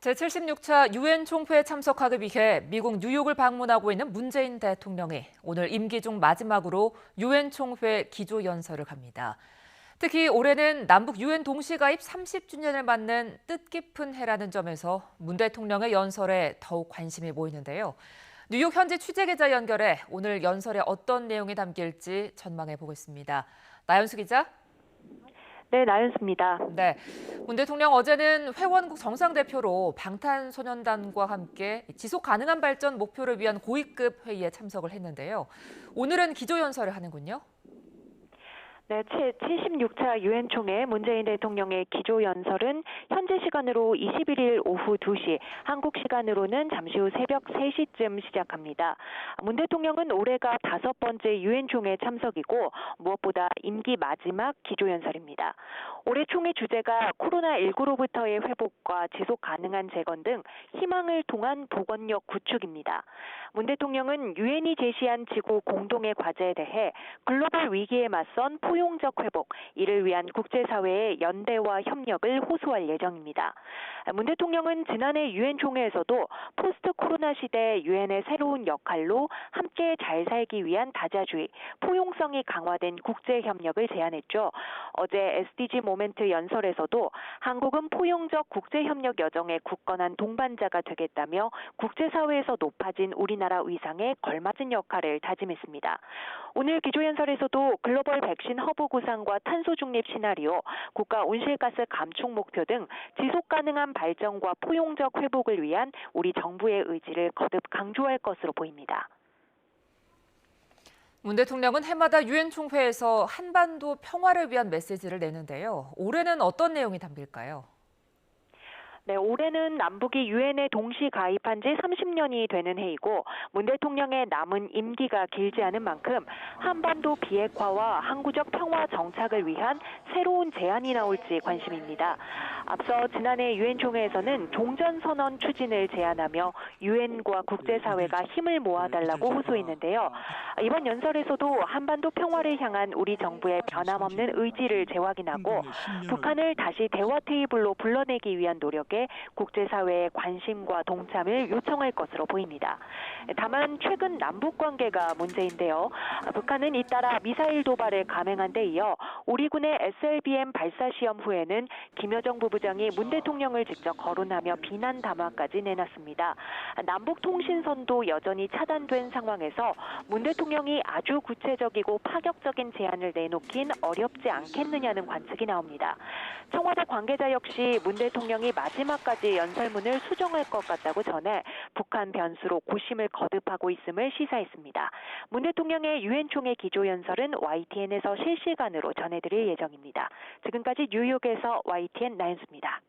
제76차 유엔 총회에 참석하기 위해 미국 뉴욕을 방문하고 있는 문재인 대통령이 오늘 임기 중 마지막으로 유엔 총회 기조연설을 갑니다. 특히 올해는 남북 유엔 동시가입 30주년을 맞는 뜻깊은 해라는 점에서 문 대통령의 연설에 더욱 관심이 모이는데요. 뉴욕 현지 취재기자 연결해 오늘 연설에 어떤 내용이 담길지 전망해 보겠습니다. 나연수 기자. 네, 나연수입니다. 네, 문 대통령 어제는 회원국 정상대표로 방탄소년단과 함께 지속 가능한 발전 목표를 위한 고위급 회의에 참석을 했는데요. 오늘은 기조연설을 하는군요. 네, 제76차 유엔 총회 문재인 대통령의 기조연설은 현지 시간으로 21일 오후 2시, 한국 시간으로는 잠시 후 새벽 3시쯤 시작합니다. 문 대통령은 올해가 5번째 유엔 총회 참석이고 무엇보다 임기 마지막 기조연설입니다. 올해 총회 주제가 코로나19로부터의 회복과 지속 가능한 재건 등 희망을 통한 복원력 구축입니다. 문 대통령은 유엔이 제시한 지구 공동의 과제에 대해 글로벌 위기에 맞선 포용적 회복, 이를 위한 국제사회의 연대와 협력을 호소할 예정입니다. 문 대통령은 지난해 유엔 총회에서도 포스트 코로나 시대 유엔의 새로운 역할로 함께 잘 살기 위한 다자주의, 포용성이 강화된 국제협력을 제안했죠. 어제 SDG 모멘트 연설에서도 한국은 포용적 국제협력 여정의 굳건한 동반자가 되겠다며 국제사회에서 높아진 우리나라 위상에 걸맞은 역할을 다짐했습니다. 오늘 기조연설에서도 글로벌 백신 허브 구상과 탄소 중립 시나리오, 국가 온실가스 감축 목표 등 지속 가능한 발전과 포용적 회복을 위한 우리 정부의 의지를 거듭 강조할 것으로 보입니다. 문 대통령은 해마다 유엔 총회에서 한반도 평화를 위한 메시지를 내는데요. 올해는 어떤 내용이 담길까요? 네, 올해는 남북이 유엔에 동시 가입한 지 30년이 되는 해이고 문 대통령의 남은 임기가 길지 않은 만큼 한반도 비핵화와 항구적 평화 정착을 위한 새로운 제안이 나올지 관심입니다. 앞서 지난해 유엔 총회에서는 종전선언 추진을 제안하며 유엔과 국제사회가 힘을 모아달라고 호소했는데요. 이번 연설에서도 한반도 평화를 향한 우리 정부의 변함없는 의지를 재확인하고 북한을 다시 대화 테이블로 불러내기 위한 노력에 국제사회의 관심과 동참을 요청할 것으로 보입니다. 다만 최근 남북 관계가 문제인데요. 북한은 잇따라 미사일 도발을 감행한 데 이어 우리 군의 SLBM 발사 시험 후에는 김여정 부부장이 문 대통령을 직접 거론하며 비난 담화까지 내놨습니다. 남북 통신선도 여전히 차단된 상황에서 문 대통령이 아주 구체적이고 파격적인 제안을 내놓긴 어렵지 않겠느냐는 관측이 나옵니다. 청와대 관계자 역시 문 대통령이 마지막까지 연설문을 수정할 것 같다고 전해 북한 변수로 고심을 거듭하고 있음을 시사했습니다. 문 대통령의 유엔 총회 기조연설은 YTN에서 실시간으로 전해드릴 예정입니다. 지금까지 뉴욕에서 YTN 나연수입니다.